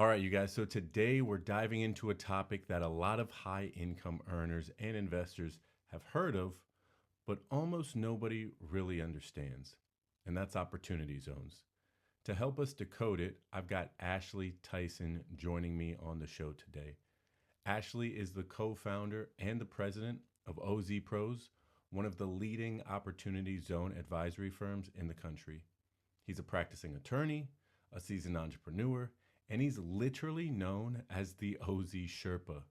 All right, you guys. So today we're diving into a topic that a lot of high income earners and investors have heard of, but almost nobody really understands. And that's opportunity zones. To help us decode it, I've got Ashley Tyson joining me on the show today. Ashley is the co founder and the president of OZ Pros, one of the leading opportunity zone advisory firms in the country. He's a practicing attorney, a seasoned entrepreneur, and he's literally known as the OZ Sherpa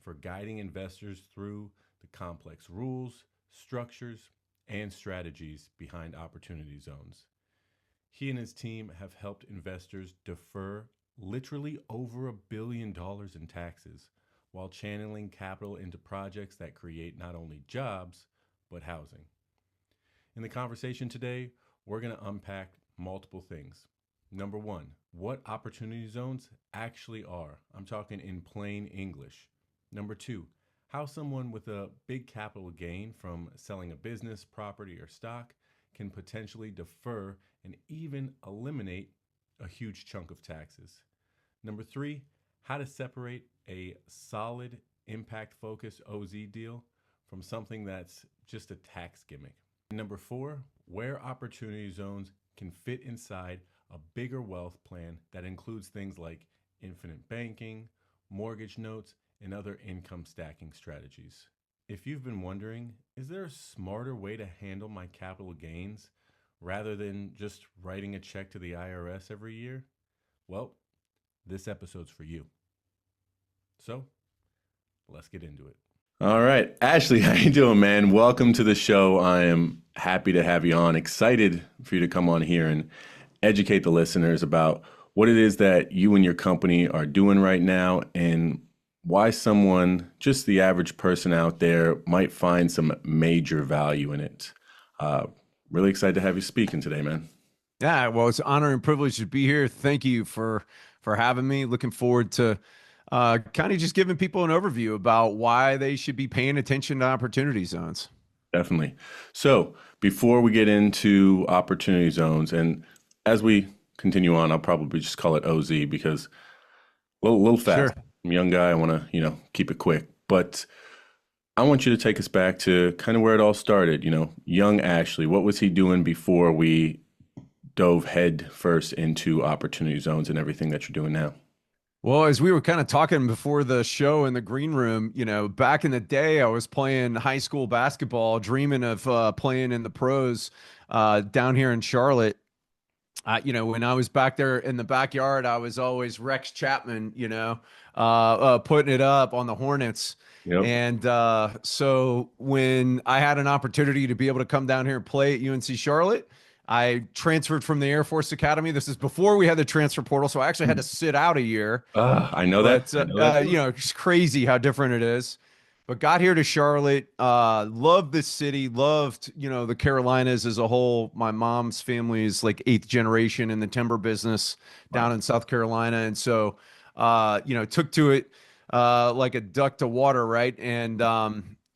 for guiding investors through the complex rules, structures, and strategies behind opportunity zones. He and his team have helped investors defer literally over $1 billion in taxes while channeling capital into projects that create not only jobs, but housing. In the conversation today, we're going to unpack multiple things. Number one, what opportunity zones actually are. I'm talking in plain English. Number two, how someone with a big capital gain from selling a business, property, or stock can potentially defer and even eliminate a huge chunk of taxes. Number three, how to separate a solid impact-focused OZ deal from something that's just a tax gimmick. Number four, where opportunity zones can fit inside a bigger wealth plan that includes things like infinite banking, mortgage notes, and other income stacking strategies. If you've been wondering, is there a smarter way to handle my capital gains rather than just writing a check to the IRS every year? Well, this episode's for you. So, let's get into it. All right, Ashley, how you doing, man? Welcome to the show. I am happy to have you on. Excited for you to come on here and educate the listeners about what it is that you and your company are doing right now and why someone, just the average person out there, might find some major value in it. Really excited to have you speaking today, man. Yeah, well, it's an honor and privilege to be here. Thank you for having me. Looking forward to kind of just giving people an overview about why they should be paying attention to opportunity zones. Definitely. So before we get into opportunity zones, and as we continue on, I'll probably just call it OZ because a little fast. Sure. I'm a young guy. I want to, keep it quick. But I want you to take us back to kind of where it all started. Young Ashley, what was he doing before we dove head first into opportunity zones and everything that you're doing now? Well, as we were kind of talking before the show in the green room, back in the day, I was playing high school basketball, dreaming of playing in the pros down here in Charlotte. When I was back there in the backyard, I was always Rex Chapman, putting it up on the Hornets. Yep. And so when I had an opportunity to be able to come down here and play at UNC Charlotte, I transferred from the Air Force Academy. This is before we had the transfer portal, so I actually had to sit out a year. I know that. It's crazy how different it is. But got here to Charlotte, loved this city, loved, the Carolinas as a whole. My mom's family is like 8th generation in the timber business down in South Carolina. And so, took to it like a duck to water, right? And,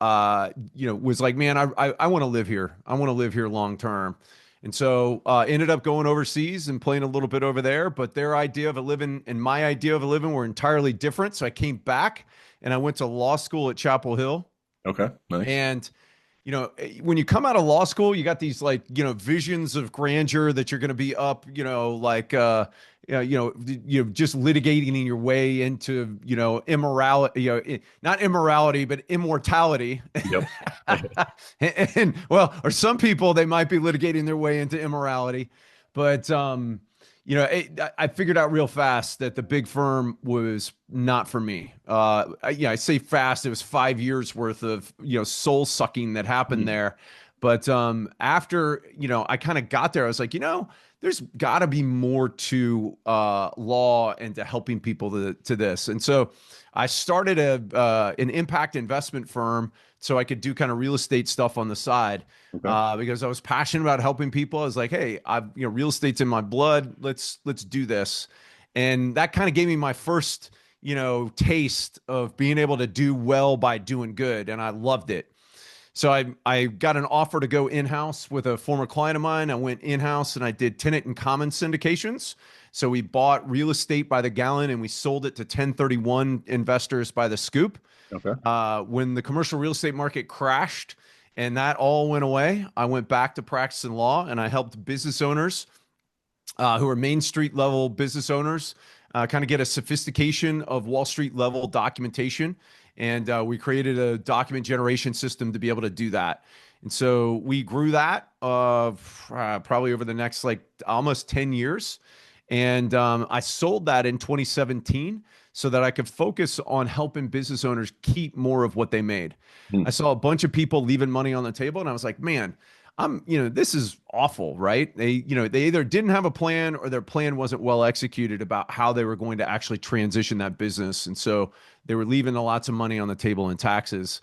was like, man, I want to live here. I want to live here long term. And so ended up going overseas and playing a little bit over there. But their idea of a living and my idea of a living were entirely different. So I came back and I went to law school at Chapel Hill. Okay, nice. And, when you come out of law school, you got these visions of grandeur that you're going to be up, just litigating your way into, immorality, not immorality, but immortality. Yep. and well, or some people, they might be litigating their way into immorality, but, I figured out real fast that the big firm was not for me. I say fast, it was 5 years worth of, soul sucking that happened there. But after, I kind of got there, I was like, there's got to be more to law and to helping people to this. And so I started an impact investment firm so I could do kind of real estate stuff on the side. Okay. Because I was passionate about helping people. I was like, hey, real estate's in my blood. Let's do this. And that kind of gave me my first, taste of being able to do well by doing good. And I loved it. So I got an offer to go in-house with a former client of mine. I went in-house and I did tenant and common syndications. So we bought real estate by the gallon and we sold it to 1031 investors by the scoop. Okay. When the commercial real estate market crashed and that all went away, I went back to practicing law and I helped business owners who are Main Street level business owners kind of get a sophistication of Wall Street level documentation. And we created a document generation system to be able to do that. And so we grew that probably over the next like almost 10 years. And I sold that in 2017 so that I could focus on helping business owners keep more of what they made. Hmm. I saw a bunch of people leaving money on the table, and I was like, man, this is awful, right? They either didn't have a plan or their plan wasn't well executed about how they were going to actually transition that business. And so they were leaving lots of money on the table in taxes.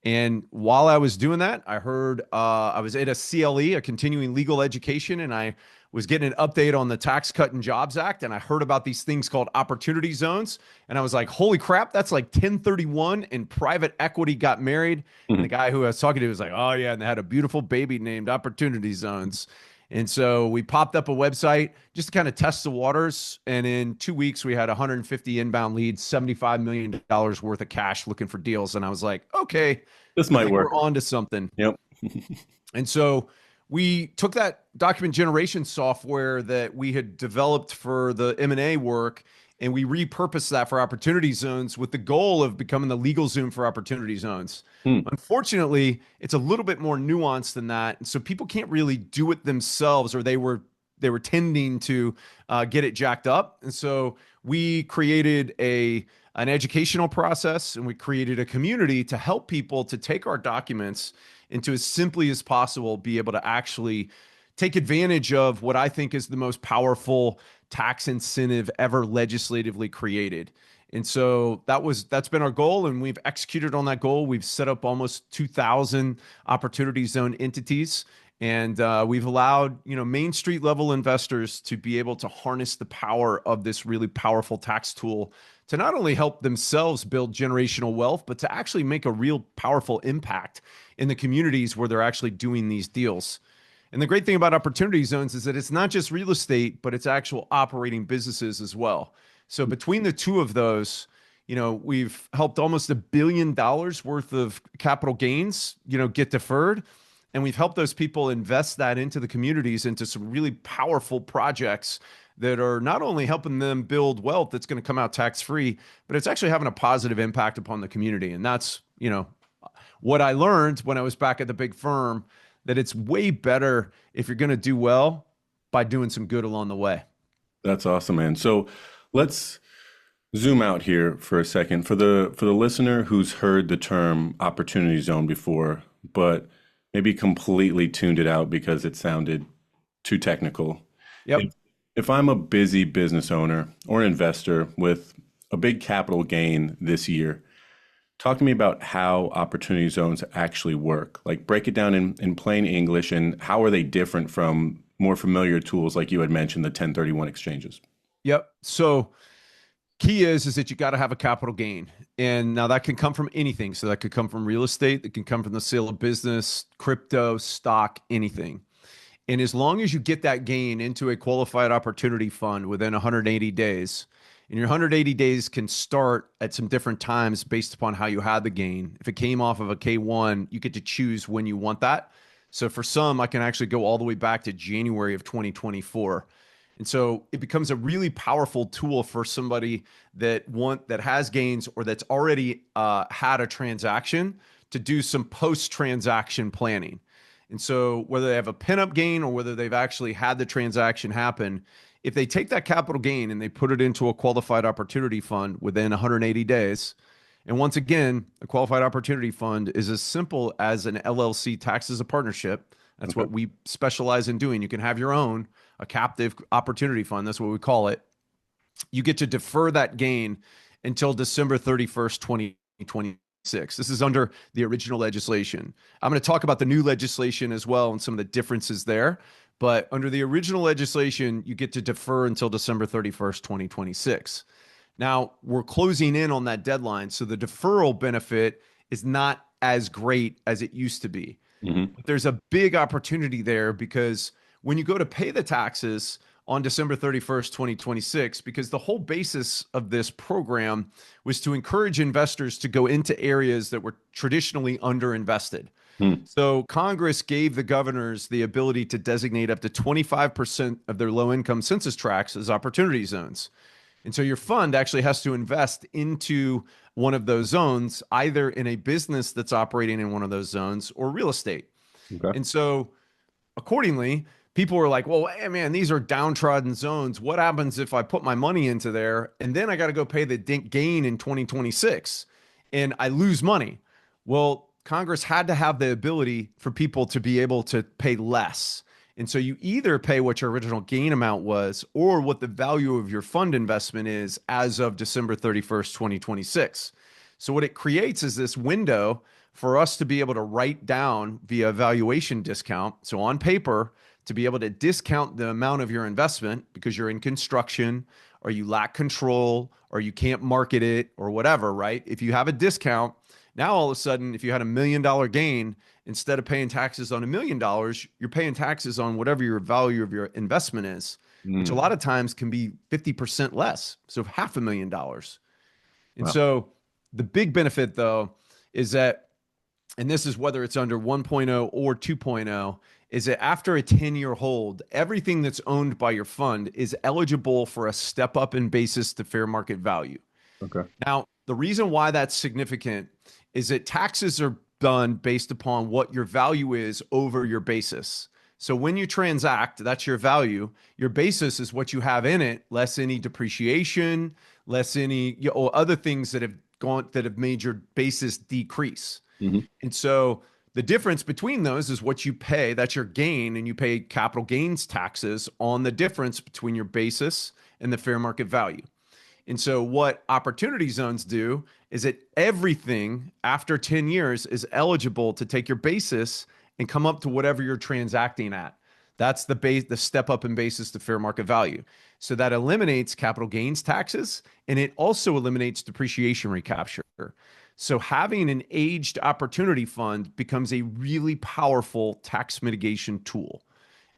And while I was doing that, I heard I was at a CLE, a continuing legal education, and I was getting an update on the Tax Cut and Jobs Act. And I heard about these things called opportunity zones. And I was like, holy crap, that's like 1031 and private equity got married. And the guy who I was talking to was like, oh, yeah. And they had a beautiful baby named Opportunity Zones. And so we popped up a website just to kind of test the waters. And in 2 weeks, we had 150 inbound leads, $75 million worth of cash looking for deals. And I was like, okay, This I might think work. we're on to something. Yep. And so we took that document generation software that we had developed for the M&A work and we repurposed that for opportunity zones with the goal of becoming the legal Zoom for opportunity zones. Unfortunately, it's a little bit more nuanced than that. And so people can't really do it themselves, or they were tending to get it jacked up. And so we created an educational process and we created a community to help people to take our documents and to as simply as possible be able to actually take advantage of what I think is the most powerful tax incentive ever legislatively created. And so that's been our goal, and we've executed on that goal. We've set up almost 2,000 opportunity zone entities, and we've allowed Main Street level investors to be able to harness the power of this really powerful tax tool to not only help themselves build generational wealth, but to actually make a real powerful impact in the communities where they're actually doing these deals. And the great thing about opportunity zones is that it's not just real estate, but it's actual operating businesses as well. So between the two of those, we've helped almost $1 billion worth of capital gains, get deferred. And we've helped those people invest that into the communities, into some really powerful projects that are not only helping them build wealth that's going to come out tax-free, but it's actually having a positive impact upon the community. And that's, what I learned when I was back at the big firm, that it's way better if you're going to do well by doing some good along the way. That's awesome, man. So let's zoom out here for a second for the listener who's heard the term opportunity zone before, but maybe completely tuned it out because it sounded too technical. Yep. If I'm a busy business owner or investor with a big capital gain this year, talk to me about how opportunity zones actually work. Like break it down in plain English, and how are they different from more familiar tools like you had mentioned, the 1031 exchanges? Yep. So key is that you got to have a capital gain. And now that can come from anything. So that could come from real estate, it can come from the sale of business, crypto, stock, anything. And as long as you get that gain into a qualified opportunity fund within 180 days, and your 180 days can start at some different times based upon how you had the gain. If it came off of a K1, you get to choose when you want that. So for some, I can actually go all the way back to January of 2024. And so it becomes a really powerful tool for somebody that has gains or that's already had a transaction to do some post-transaction planning. And so whether they have a pinup gain or whether they've actually had the transaction happen, if they take that capital gain and they put it into a qualified opportunity fund within 180 days, and once again, a qualified opportunity fund is as simple as an LLC taxed as a partnership. That's what we specialize in doing. You can have your own, a captive opportunity fund. That's what we call it. You get to defer that gain until December 31st, 2026. This is under the original legislation. I'm going to talk about the new legislation as well and some of the differences there. But under the original legislation, you get to defer until December 31st, 2026. Now, we're closing in on that deadline, so the deferral benefit is not as great as it used to be. But there's a big opportunity there because when you go to pay the taxes on December 31st, 2026, because the whole basis of this program was to encourage investors to go into areas that were traditionally underinvested. Hmm. So Congress gave the governors the ability to designate up to 25% of their low income census tracts as opportunity zones. And so your fund actually has to invest into one of those zones, either in a business that's operating in one of those zones or real estate. Okay. And so accordingly, people were like, well, hey, man, these are downtrodden zones. What happens if I put my money into there and then I got to go pay the gain in 2026 and I lose money? Well, Congress had to have the ability for people to be able to pay less. And so you either pay what your original gain amount was or what the value of your fund investment is as of December 31st, 2026. So what it creates is this window for us to be able to write down via valuation discount. So on paper, to be able to discount the amount of your investment because you're in construction or you lack control or you can't market it or whatever, right? If you have a discount, now all of a sudden, if you had $1 million gain, instead of paying taxes on $1 million, you're paying taxes on whatever your value of your investment is, which a Mm. lot of times can be 50% less. So $500,000. And Wow. so the big benefit though is that, and this is whether it's under 1.0 or 2.0, is that after a 10-year hold, everything that's owned by your fund is eligible for a step up in basis to fair market value. Okay. Now, the reason why that's significant is that taxes are done based upon what your value is over your basis. So when you transact, that's your value. Your basis is what you have in it, less any depreciation, less any or other things that have made your basis decrease. Hmm. And so the difference between those is what you pay. That's your gain, and you pay capital gains taxes on the difference between your basis and the fair market value. And so what opportunity zones do is that everything after 10 years is eligible to take your basis and come up to whatever you're transacting at. That's the step up in basis to fair market value. So that eliminates capital gains taxes, and it also eliminates depreciation recapture. So having an aged opportunity fund becomes a really powerful tax mitigation tool.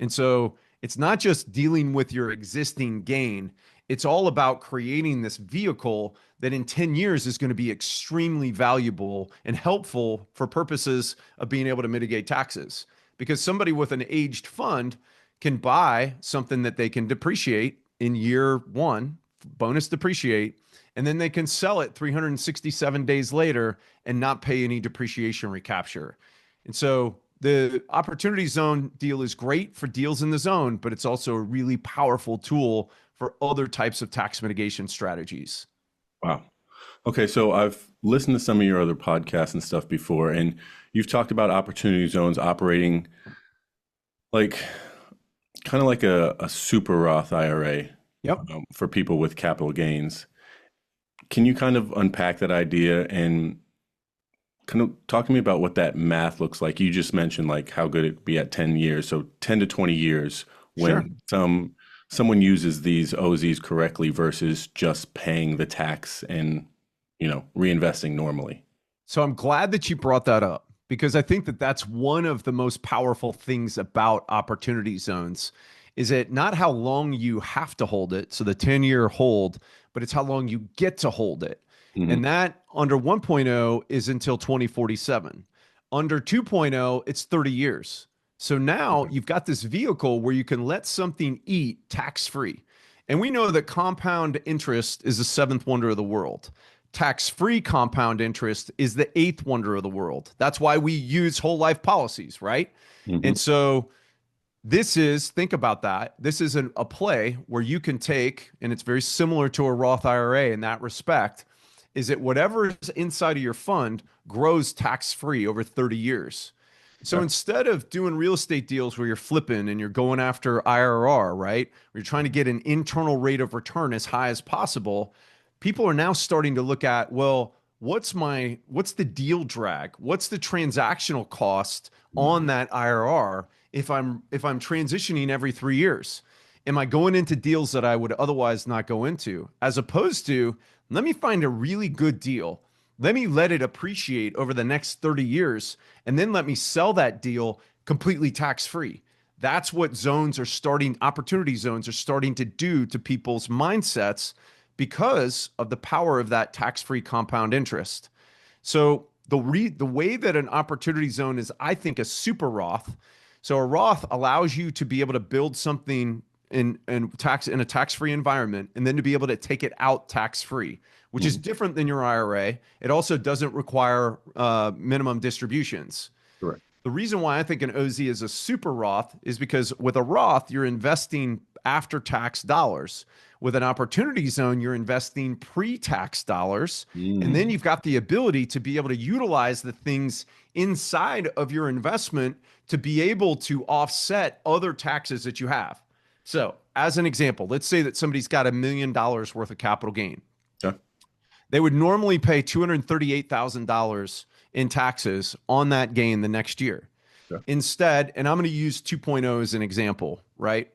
And so it's not just dealing with your existing gain, it's all about creating this vehicle that in 10 years is going to be extremely valuable and helpful for purposes of being able to mitigate taxes. Because somebody with an aged fund can buy something that they can depreciate in year one, bonus depreciate, and then they can sell it 367 days later and not pay any depreciation recapture. And so the opportunity zone deal is great for deals in the zone, but it's also a really powerful tool for other types of tax mitigation strategies. Wow. Okay, so I've listened to some of your other podcasts and stuff before, and you've talked about opportunity zones operating like kind of like a super Roth IRA Yep. for people with capital gains. Can you kind of unpack that idea and kind of talk to me about what that math looks like? You just mentioned like how good it'd be at 10 years. So 10 to 20 years Sure. when someone uses these OZs correctly versus just paying the tax and, reinvesting normally. So I'm glad that you brought that up because I think that that's one of the most powerful things about opportunity zones is it not how long you have to hold it, so the 10-year hold, but it's how long you get to hold it. Hmm. And that under 1.0 is until 2047. Under 2.0, it's 30 years. So now you've got this vehicle where you can let something eat tax-free. And we know that compound interest is the seventh wonder of the world. Tax-free compound interest is the eighth wonder of the world. That's why we use whole life policies, right? Hmm. And so think about that. This is a play where you can take, and it's very similar to a Roth IRA in that respect, is that whatever is inside of your fund grows tax-free over 30 years. So Okay. instead of doing real estate deals where you're flipping and you're going after IRR, right? Where you're trying to get an internal rate of return as high as possible, people are now starting to look at, well, what's the deal drag? What's the transactional cost on that IRR if I'm transitioning every 3 years? Am I going into deals that I would otherwise not go into? As opposed to, let me find a really good deal. Let me let it appreciate over the next 30 years, and then let me sell that deal completely tax-free. That's what opportunity zones are starting to do to people's mindsets because of the power of that tax-free compound interest. So the way that an opportunity zone is, I think, a super Roth. So a Roth allows you to be able to build something in a tax-free environment, and then to be able to take it out tax-free, which is different than your IRA. It also doesn't require minimum distributions. Correct. The reason why I think an OZ is a super Roth is because with a Roth, you're investing after tax dollars. With an opportunity zone, you're investing pre-tax dollars. And then you've got the ability to be able to utilize the things inside of your investment to be able to offset other taxes that you have. So as an example, let's say that somebody's got $1 million worth of capital gain. Okay. They would normally pay $238,000 in taxes on that gain the next year. Okay. Instead, and I'm going to use 2.0 as an example, right?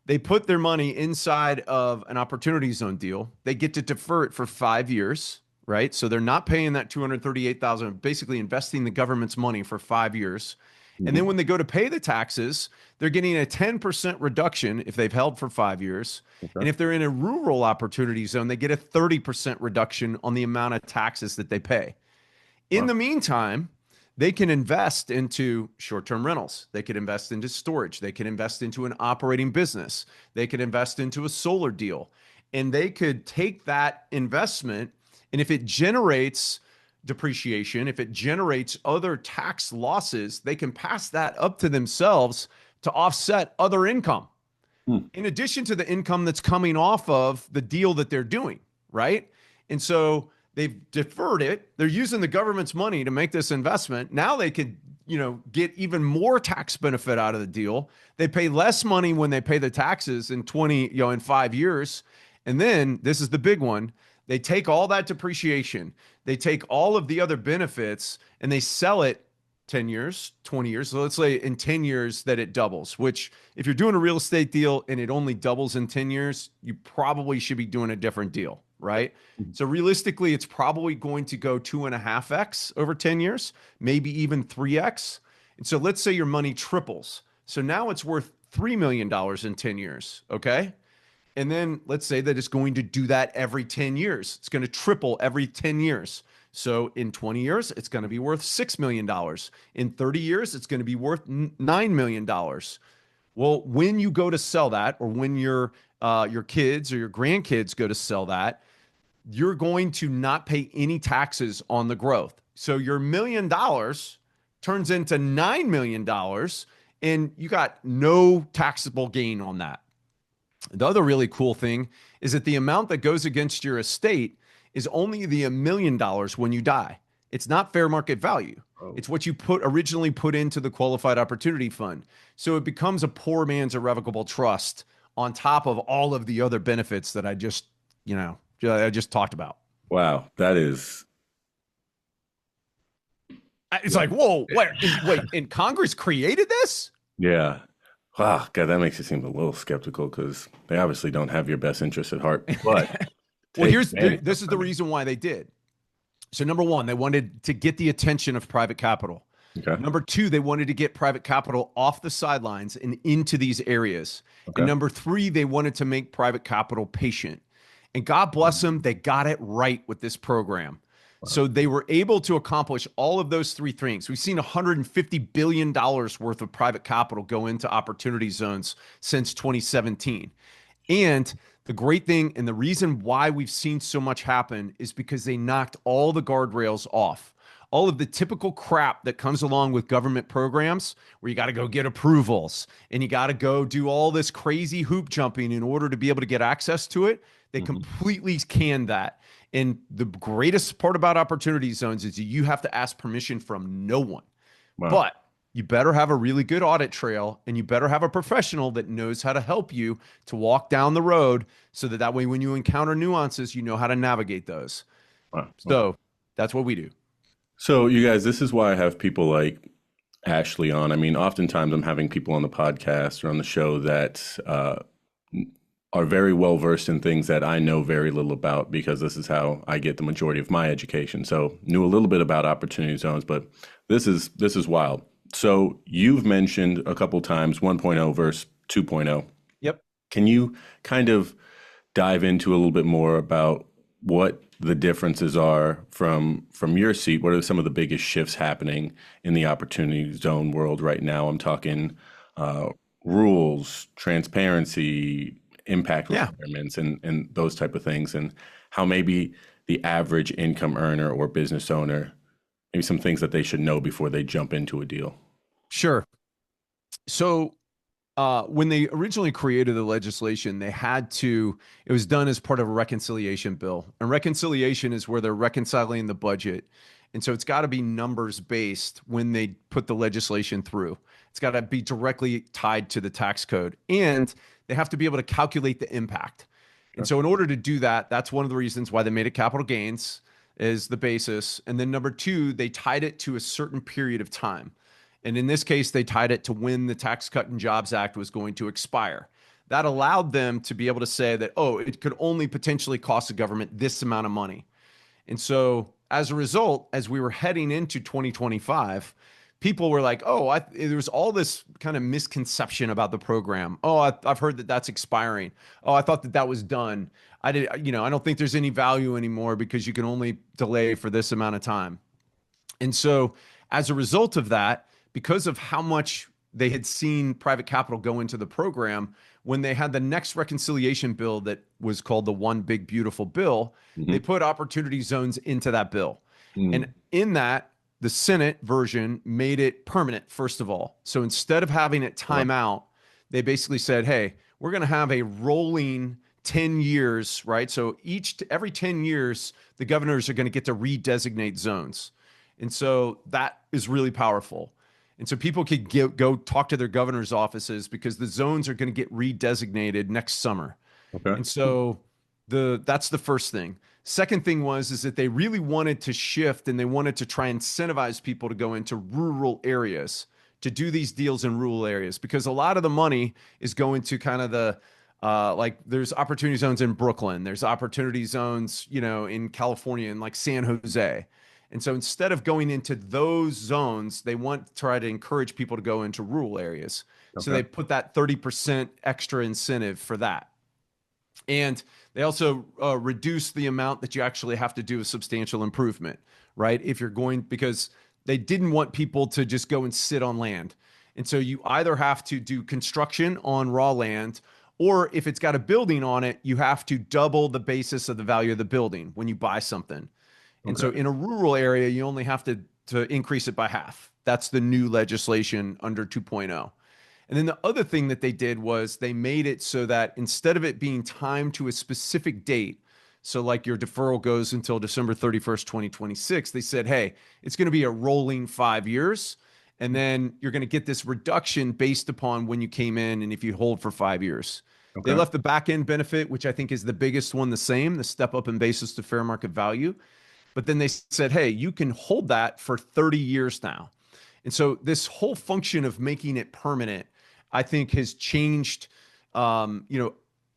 They put their money inside of an opportunity zone deal. They get to defer it for 5 years, right? So they're not paying that $238,000, basically investing the government's money for 5 years. And then when they go to pay the taxes, they're getting a 10% reduction if they've held for 5 years. Okay. And if they're in a rural opportunity zone, they get a 30% reduction on the amount of taxes that they pay. In the meantime, they can invest into short-term rentals. They could invest into storage. They can invest into an operating business. They could invest into a solar deal. And they could take that investment, and if it generates depreciation, if it generates other tax losses, they can pass that up to themselves to offset other income. In addition to the income that's coming off of the deal that they're doing, right? And so they've deferred it. They're using the government's money to make this investment. Now they could, get even more tax benefit out of the deal. They pay less money when they pay the taxes in 5 years. And then this is the big one. They take all that depreciation. They take all of the other benefits and they sell it 10 years, 20 years. So let's say in 10 years that it doubles, which if you're doing a real estate deal and it only doubles in 10 years, you probably should be doing a different deal, right? So realistically, it's probably going to go 2.5x over 10 years, maybe even 3x. And so let's say your money triples. So now it's worth $3 million in 10 years, okay? And then let's say that it's going to do that every 10 years. It's going to triple every 10 years. So in 20 years, it's going to be worth $6 million. In 30 years, it's going to be worth $9 million. Well, when you go to sell that, or when your kids or your grandkids go to sell that, you're going to not pay any taxes on the growth. So your $1 million turns into $9 million, and you got no taxable gain on that. The other really cool thing is that the amount that goes against your estate is only the $1 million when you die. It's not fair market value. It's what you originally put into the qualified opportunity fund. So it becomes a poor man's irrevocable trust on top of all of the other benefits that I just talked about. Wow, that is. It's like, whoa, wait, and Congress created this? Yeah. Wow, God, that makes you seem a little skeptical because they obviously don't have your best interest at heart. But well, this is the reason why they did. So number one, they wanted to get the attention of private capital. Okay. Number two, they wanted to get private capital off the sidelines and into these areas. Okay. And number three, they wanted to make private capital patient. And God bless them, they got it right with this program. So they were able to accomplish all of those three things. We've seen $150 billion worth of private capital go into opportunity zones since 2017. And the great thing, and the reason why we've seen so much happen, is because they knocked all the guardrails off. All of the typical crap that comes along with government programs where you got to go get approvals and you got to go do all this crazy hoop jumping in order to be able to get access to it. They completely canned that. And the greatest part about opportunity zones is you have to ask permission from no one. Wow. But you better have a really good audit trail, and you better have a professional that knows how to help you to walk down the road so that way when you encounter nuances, you know how to navigate those. Wow. So that's what we do. So you guys, this is why I have people like Ashley on. I mean, oftentimes I'm having people on the podcast or on the show that are very well versed in things that I know very little about, because this is how I get the majority of my education. So knew a little bit about opportunity zones, but this is wild. So you've mentioned a couple times 1.0 versus 2.0. Yep. Can you kind of dive into a little bit more about what the differences are from your seat? What are some of the biggest shifts happening in the opportunity zone world right now? I'm talking uh, rules, transparency, impact Yeah. requirements, and those type of things, and how maybe the average income earner or business owner, maybe some things that they should know before they jump into a deal. Sure. So when they originally created the legislation, it was done as part of a reconciliation bill. And reconciliation is where they're reconciling the budget. And so it's got to be numbers based when they put the legislation through. It's got to be directly tied to the tax code. And they have to be able to calculate the impact. And Okay. so in order to do that, that's one of the reasons why they made it capital gains is the basis. And then number two, they tied it to a certain period of time. And in this case, they tied it to when the Tax Cut and Jobs Act was going to expire. That allowed them to be able to say that, oh, it could only potentially cost the government this amount of money. And so as a result, as we were heading into 2025, people were like, oh, there was all this kind of misconception about the program. Oh, I've heard that that's expiring. Oh, I thought that that was done. I don't think there's any value anymore because you can only delay for this amount of time. And so, as a result of that, because of how much they had seen private capital go into the program, when they had the next reconciliation bill that was called the One Big Beautiful Bill, they Hmm. put opportunity zones into that bill. And Mm. in that, the Senate version made it permanent, first of all. So instead of having it Wow. time out, they basically said, hey, we're going to have a rolling 10 years, right? So every 10 years, the governors are going to get to redesignate zones. And so that is really powerful. And so people could go talk to their governor's offices because the zones are going to get redesignated next summer. Okay. And so that's the first thing. Second thing is that they really wanted to shift and they wanted to try and incentivize people to go into rural areas to do these deals in rural areas because a lot of the money is going to kind of the like there's opportunity zones in Brooklyn, there's opportunity zones, in California and like San Jose. And so instead of going into those zones, they want to try to encourage people to go into rural areas. So Okay. they put that 30% extra incentive for that. And they also reduce the amount that you actually have to do a substantial improvement, right? If you're going, because they didn't want people to just go and sit on land. And so you either have to do construction on raw land, or if it's got a building on it, you have to double the basis of the value of the building when you buy something. And so Okay. in a rural area, you only have to increase it by half. That's the new legislation under 2.0. And then the other thing that they did was they made it so that instead of it being timed to a specific date, so like your deferral goes until December 31st, 2026, they said, hey, it's going to be a rolling 5 years. And then you're going to get this reduction based upon when you came in and if you hold for 5 years. They Okay. left the back end benefit, which I think is the biggest one, the same, the step up in basis to fair market value. But then they said, hey, you can hold that for 30 years now. And so this whole function of making it permanent, I think, has changed.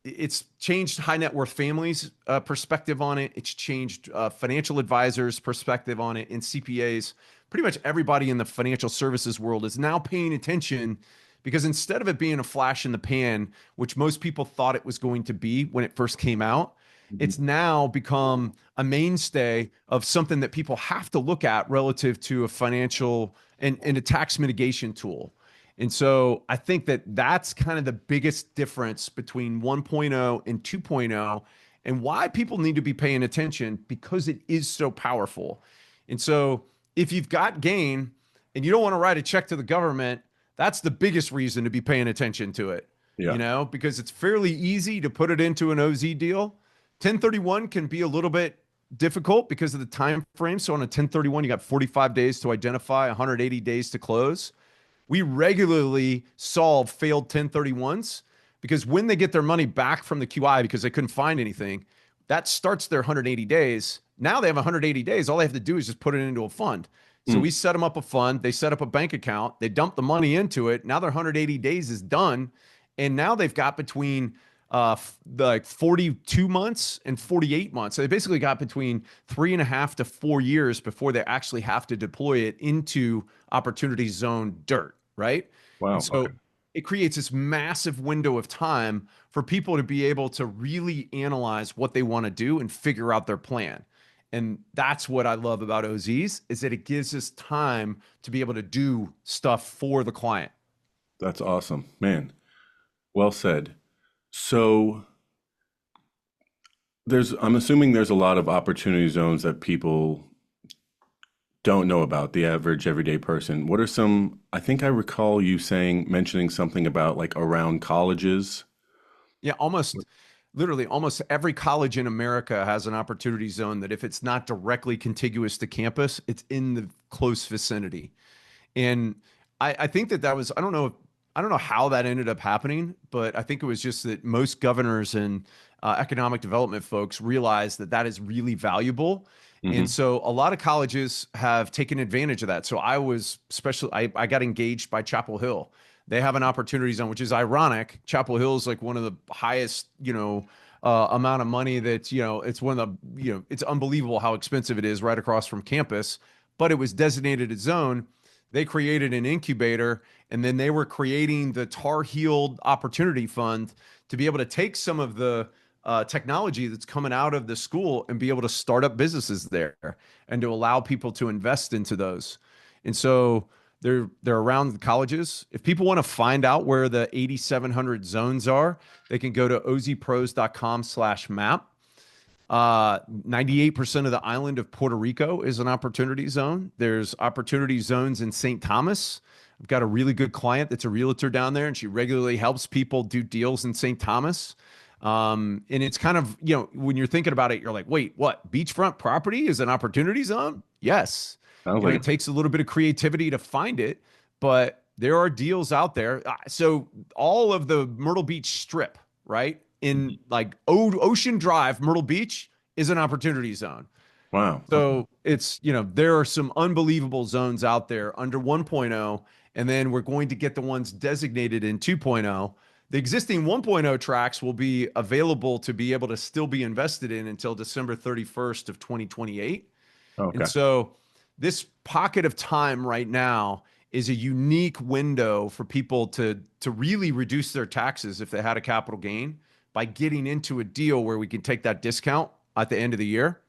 It's changed high net worth families' perspective on it. It's changed financial advisors' perspective on it, and CPAs. Pretty much everybody in the financial services world is now paying attention because instead of it being a flash in the pan, which most people thought it was going to be when it first came out, Mhm. it's now become a mainstay of something that people have to look at relative to a financial and a tax mitigation tool. And so I think that that's kind of the biggest difference between 1.0 and 2.0 and why people need to be paying attention because it is so powerful. And so if you've got gain and you don't want to write a check to the government, that's the biggest reason to be paying attention to it, Yeah. because it's fairly easy to put it into an OZ deal. 1031 can be a little bit difficult because of the time frame. So on a 1031, you got 45 days to identify, 180 days to close. We regularly solve failed 1031s because when they get their money back from the QI because they couldn't find anything, that starts their 180 days. Now they have 180 days. All they have to do is just put it into a fund. So Mm. we set them up a fund. They set up a bank account. They dump the money into it. Now their 180 days is done. And now they've got between like 42 months and 48 months. So they basically got between 3.5 to 4 years before they actually have to deploy it into opportunity zone dirt, right? And Wow. Okay. so it creates this massive window of time for people to be able to really analyze what they want to do and figure out their plan. And that's what I love about OZs is that it gives us time to be able to do stuff for the client. That's awesome, man. Well said. So I'm assuming there's a lot of opportunity zones that people don't know about, the average everyday person. What are some, I think I recall you mentioning something about like around colleges. Yeah, literally almost every college in America has an opportunity zone that if it's not directly contiguous to campus, it's in the close vicinity. And I think that was, I don't know how that ended up happening, but I think it was just that most governors and economic development folks realized that that is really valuable. And Hmm. so a lot of colleges have taken advantage of that. So I got engaged by Chapel Hill. They have an opportunity zone, which is ironic. Chapel Hill is like one of the highest, amount of money that's, it's one of the, it's unbelievable how expensive it is right across from campus, but it was designated a zone. They created an incubator and then they were creating the Tar Heel Opportunity Fund to be able to take some of the technology that's coming out of the school and be able to start up businesses there and to allow people to invest into those. And so they're around the colleges. If people want to find out where the 8,700 zones are, they can go to ozpros.com/map. 98% of the island of Puerto Rico is an opportunity zone. There's opportunity zones in St. Thomas. I've got a really good client that's a realtor down there, and she regularly helps people do deals in St. Thomas. And it's kind of, when you're thinking about it, you're like, wait, what? Beachfront property is an opportunity zone? Yes. Sounds like It takes a little bit of creativity to find it, but there are deals out there. So all of the Myrtle Beach strip, right? In like Ocean Drive, Myrtle Beach is an opportunity zone. wow. Okay. So it's, there are some unbelievable zones out there under 1.0, and then we're going to get the ones designated in 2.0. The existing 1.0 tracks will be available to be able to still be invested in until December 31st of 2028. And Okay. so this pocket of time right now is a unique window for people to really reduce their taxes if they had a capital gain by getting into a deal where we can take that discount at the end of the year.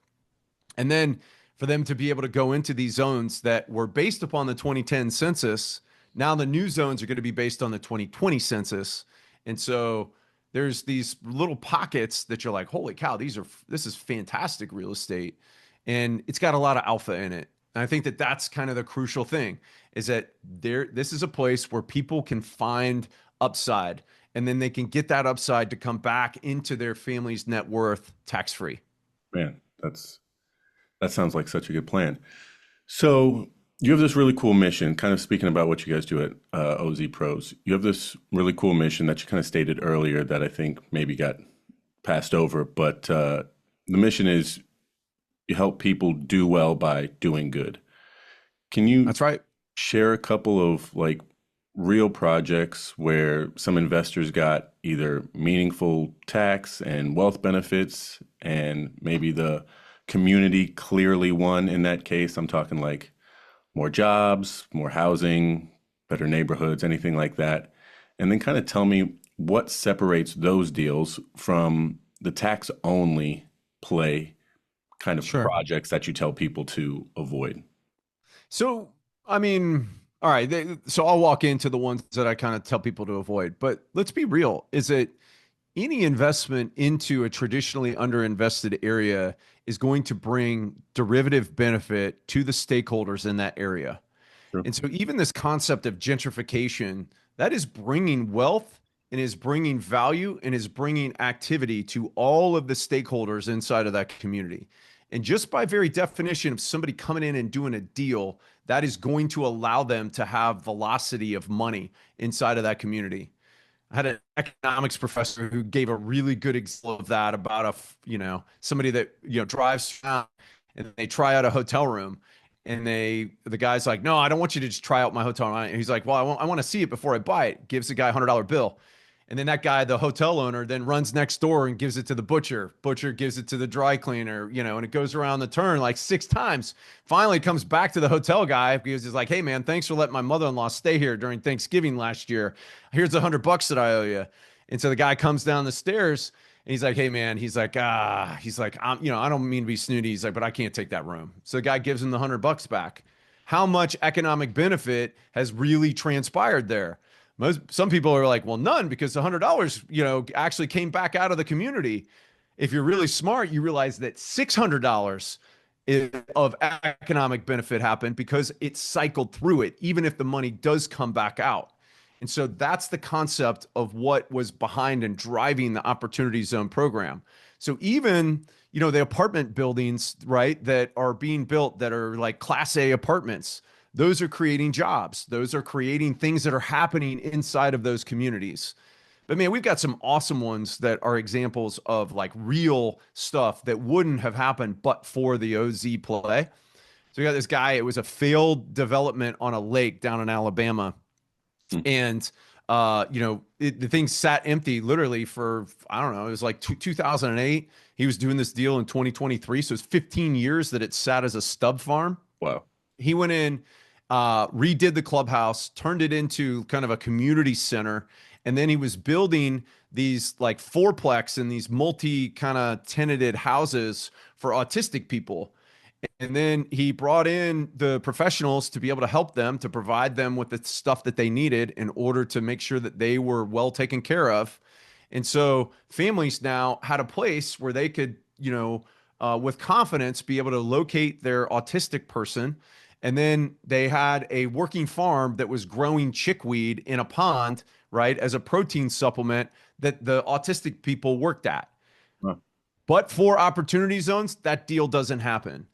And then for them to be able to go into these zones that were based upon the 2010 census, now the new zones are going to be based on the 2020 census. And so there's these little pockets that you're like, holy cow, this is fantastic real estate. And it's got a lot of alpha in it. And I think that that's kind of the crucial thing is that this is a place where people can find upside and then they can get that upside to come back into their family's net worth tax free. Man, that sounds like such a good plan. So you have this really cool mission, kind of speaking about what you guys do at OZ Pros. You have this really cool mission that you kind of stated earlier that I think maybe got passed over, but the mission is you help people do well by doing good. Can you That's right. share a couple of like real projects where some investors got either meaningful tax and wealth benefits and maybe the community clearly won in that case? I'm talking like more jobs, more housing, better neighborhoods, anything like that. And then kind of tell me what separates those deals from the tax only play kind of Sure. projects that you tell people to avoid. So, I mean, all right. So I'll walk into the ones that I kind of tell people to avoid. But let's be real. Is it any investment into a traditionally underinvested area is going to bring derivative benefit to the stakeholders in that area? Sure. And so, even this concept of gentrification, that is bringing wealth and is bringing value and is bringing activity to all of the stakeholders inside of that community. And just by very definition of somebody coming in and doing a deal, that is going to allow them to have velocity of money inside of that community. I had an economics professor who gave a really good example of that about somebody that, drives around and they try out a hotel room and the guy's like, no, I don't want you to just try out my hotel room. And he's like, well, I want to see it before I buy it. Gives the guy $100 bill. And then that guy, the hotel owner, then runs next door and gives it to the butcher. Butcher gives it to the dry cleaner, and it goes around the turn like 6 times. Finally comes back to the hotel guy because he's like, hey man, thanks for letting my mother-in-law stay here during Thanksgiving last year. Here's $100 that I owe you. And so the guy comes down the stairs and he's like, hey man, I don't mean to be snooty. He's like, but I can't take that room. So the guy gives him the $100 back. How much economic benefit has really transpired there? Some people are like, well, none, because the $100, actually came back out of the community. If you're really smart, you realize that $600 of economic benefit happened because it cycled through it, even if the money does come back out. And so that's the concept of what was behind and driving the Opportunity Zone program. So even, the apartment buildings, right, that are being built that are like Class A apartments, those are creating jobs. Those are creating things that are happening inside of those communities. But man, we've got some awesome ones that are examples of like real stuff that wouldn't have happened but for the OZ play. So we got this guy, it was a failed development on a lake down in Alabama. And, the thing sat empty literally for, I don't know, it was like 2008. He was doing this deal in 2023. So it's 15 years that it sat as a stub farm. Wow. He went in, redid the clubhouse, turned it into kind of a community center. And then he was building these like fourplex and these multi kind of tenanted houses for autistic people. And then he brought in the professionals to be able to help them, to provide them with the stuff that they needed in order to make sure that they were well taken care of. And so families now had a place where they could, with confidence, be able to locate their autistic person. And then they had a working farm that was growing chickweed in a pond, right, as a protein supplement that the autistic people worked at. Huh. But for Opportunity Zones, that deal doesn't happen.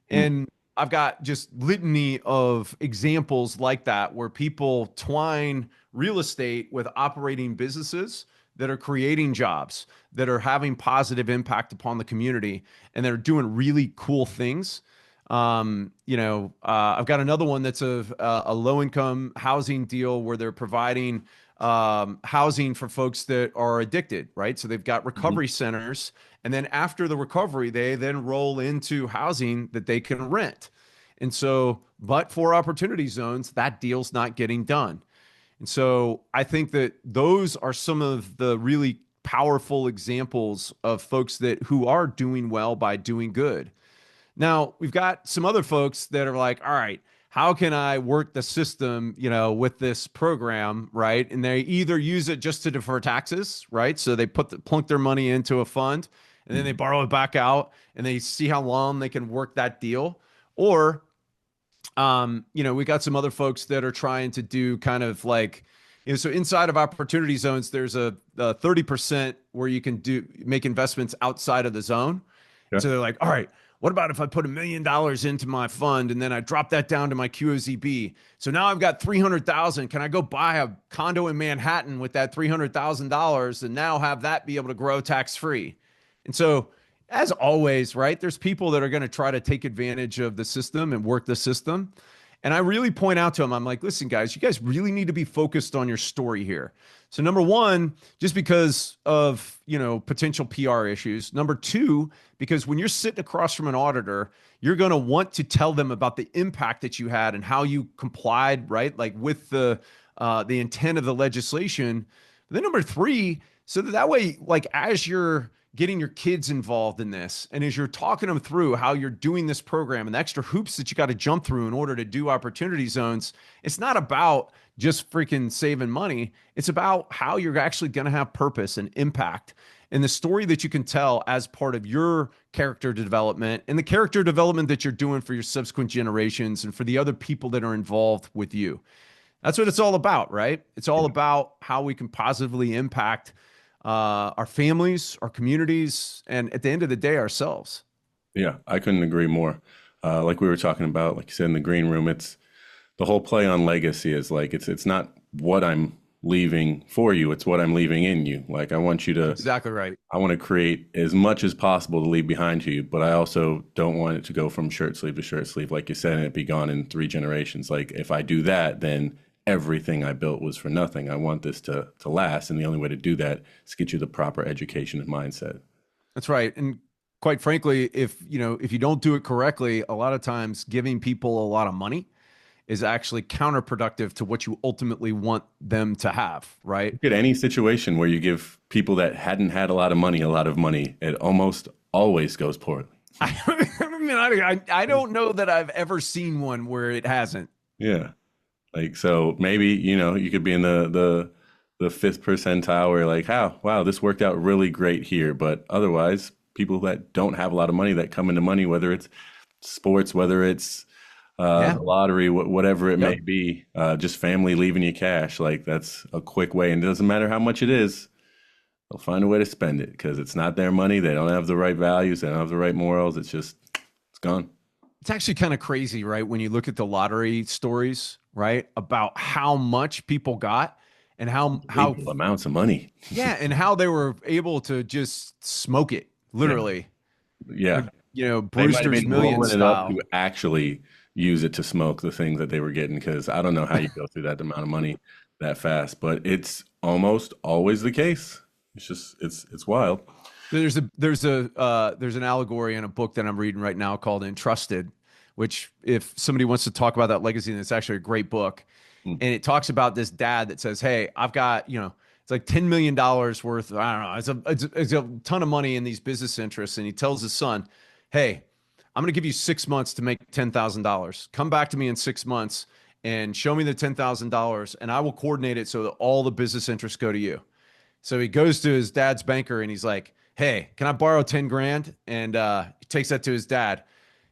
And I've got just litany of examples like that where people twine real estate with operating businesses that are creating jobs, that are having positive impact upon the community, and they're doing really cool things. I've got another one that's a low-income housing deal where they're providing housing for folks that are addicted, right? So they've got recovery centers. And then after the recovery, they then roll into housing that they can rent. And so, but for Opportunity Zones, that deal's not getting done. And so I think that those are some of the really powerful examples of folks who are doing well by doing good. Now, we've got some other folks that are like, all right, how can I work the system, with this program, right? And they either use it just to defer taxes, right? So they plunk their money into a fund and then they borrow it back out and they see how long they can work that deal. Or, we got some other folks that are trying to do kind of like, so inside of Opportunity Zones, there's a 30% where you can make investments outside of the zone. Yeah. So they're like, all right, what about if I put $1 million into my fund and then I drop that down to my QOZB? So now I've got 300,000. Can I go buy a condo in Manhattan with that $300,000 and now have that be able to grow tax free? And so, as always, right, there's people that are going to try to take advantage of the system and work the system. And I really point out to them, I'm like, listen, guys, you guys really need to be focused on your story here. So number one, just because of, potential PR issues. Number two, because when you're sitting across from an auditor, you're going to want to tell them about the impact that you had and how you complied, right? Like with the intent of the legislation. But then number three, so that way, like as you're getting your kids involved in this, and as you're talking them through how you're doing this program and the extra hoops that you got to jump through in order to do Opportunity Zones, it's not about just freaking saving money. It's about how you're actually going to have purpose and impact, and the story that you can tell as part of your character development and the character development that you're doing for your subsequent generations and for the other people that are involved with you. That's what it's all about, right? It's all about how we can positively impact our families, our communities, and at the end of the day, ourselves. Yeah, I couldn't agree more. Like we were talking about, like you said in the green room, it's the whole play on legacy is like, it's not what I'm leaving for you, it's what I'm leaving in you. Like I want you to, exactly right. I want to create as much as possible to leave behind you, but I also don't want it to go from shirt sleeve to shirt sleeve, like you said, and it be gone in 3 generations. Like if I do that, then everything I built was for nothing. I want this to last, and the only way to do that is get you the proper education and mindset. That's right. And quite frankly, if you don't do it correctly, a lot of times giving people a lot of money is actually counterproductive to what you ultimately want them to have, right? Look at any situation where you give people that hadn't had a lot of money, it almost always goes poorly. I mean, I don't know that I've ever seen one where it hasn't. Yeah. Like, so maybe, you could be in the fifth percentile where you're like, how, wow, this worked out really great here. But otherwise, people that don't have a lot of money that come into money, whether it's sports, whether it's Yeah. the lottery, whatever it may Yep. be, just family leaving you cash. Like, that's a quick way. And it doesn't matter how much it is, they'll find a way to spend it because it's not their money. They don't have the right values. They don't have the right morals. It's gone. It's actually kind of crazy, right? When you look at the lottery stories, right? About how much people got and how Equal amounts of money. yeah, and how they were able to just smoke it, Yeah. literally. Yeah. Like, They might have Brewster's been Million rolling it up style. to actually use it to smoke the things that they were getting because I don't know how you go through that amount of money that fast, but it's almost always the case. It's wild. There's an allegory in a book that I'm reading right now called Entrusted, which if somebody wants to talk about that legacy, then it's actually a great book. Mm. And it talks about this dad that says, "Hey, I've got, it's like $10 million worth. I don't know. It's a ton of money in these business interests." And he tells his son, "Hey, I'm going to give you 6 months to make $10,000. Come back to me in 6 months and show me the $10,000 and I will coordinate it so that all the business interests go to you." So he goes to his dad's banker and he's like, "Hey, can I borrow 10 grand?" And he takes that to his dad.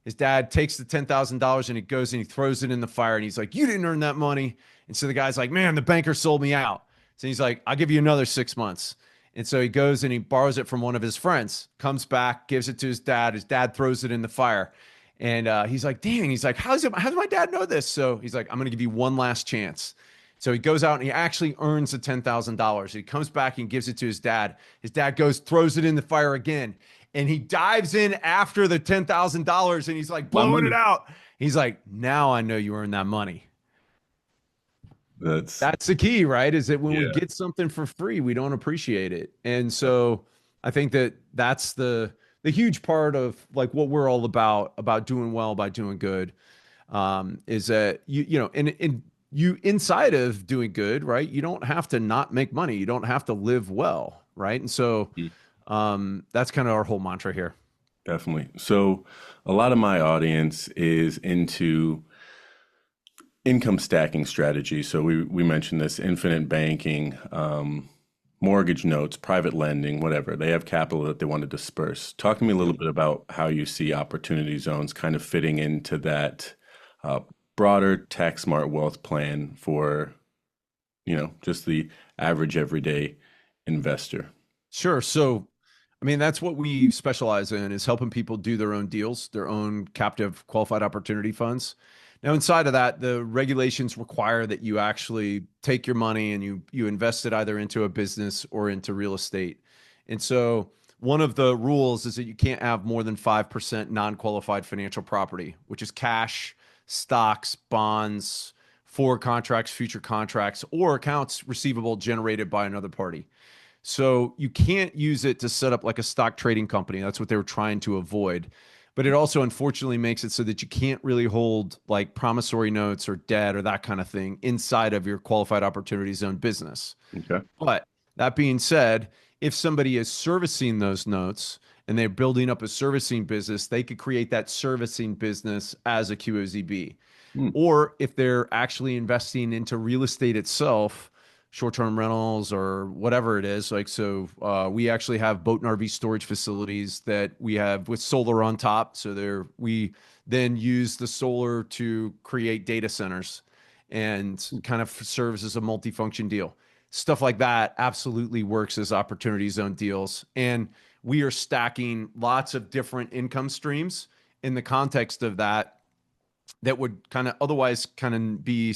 His dad takes the $10,000 and he goes and he throws it in the fire. And he's like, "You didn't earn that money." And so the guy's like, "Man, the banker sold me out." So he's like, "I'll give you another 6 months." And so he goes and he borrows it from one of his friends, comes back, gives it to his dad. His dad throws it in the fire. And he's like, "Dang." He's like, how does my dad know this?" So he's like, "I'm going to give you one last chance." So he goes out and he actually earns the $10,000. He comes back and gives it to his dad. His dad goes, throws it in the fire again. And he dives in after the $10,000 and he's like My blowing it money. out. He's like, "Now I know you earned that money." That's That's the key, right? Is that when we yeah, get something for free, we don't appreciate it. And so I think that that's the huge part of like what we're all about doing well, by doing good, is that and you inside of doing good, right? You don't have to not make money. You don't have to live well, right? And so mm, that's kind of our whole mantra here. definitely. So a lot of my audience is into income stacking strategy. So we mentioned this infinite banking, mortgage notes, private lending, whatever. They have capital that they want to disperse. Talk to me a little bit about how you see opportunity zones kind of fitting into that uh, broader tax smart wealth plan for, just the average everyday investor. Sure. So, I mean, that's what we specialize in, is helping people do their own deals, their own captive qualified opportunity funds. Now, inside of that, the regulations require that you actually take your money and you invest it either into a business or into real estate. And so one of the rules is that you can't have more than 5% non-qualified financial property, which is cash, stocks, bonds, forward contracts, future contracts, or accounts receivable generated by another party. So you can't use it to set up like a stock trading company. That's what they were trying to avoid. But it also unfortunately makes it so that you can't really hold like promissory notes or debt or that kind of thing inside of your qualified opportunity zone business. Okay. But that being said, if somebody is servicing those notes and they're building up a servicing business, they could create that servicing business as a QOZB. Hmm. Or if they're actually investing into real estate itself, short-term rentals or whatever it is, like so, we actually have boat and RV storage facilities that we have with solar on top. So there, we then use the solar to create data centers and kind of serves as a multifunction deal. Stuff like that absolutely works as opportunity zone deals. And we are stacking lots of different income streams in the context of that would kind of otherwise kind of be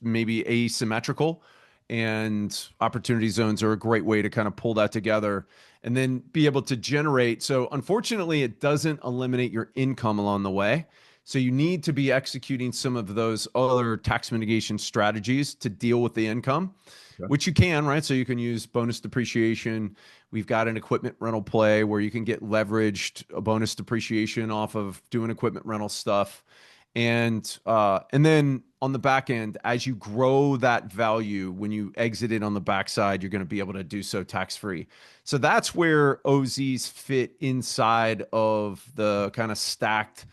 maybe asymmetrical. And opportunity zones are a great way to kind of pull that together and then be able to generate. So unfortunately, it doesn't eliminate your income along the way. So you need to be executing some of those other tax mitigation strategies to deal with the income, Yeah. which you can, right? So you can use bonus depreciation. We've got an equipment rental play where you can get leveraged a bonus depreciation off of doing equipment rental stuff. And then on the back end, as you grow that value, when you exit it on the backside, you're going to be able to do so tax free. So that's where OZs fit inside of the kind of stacked,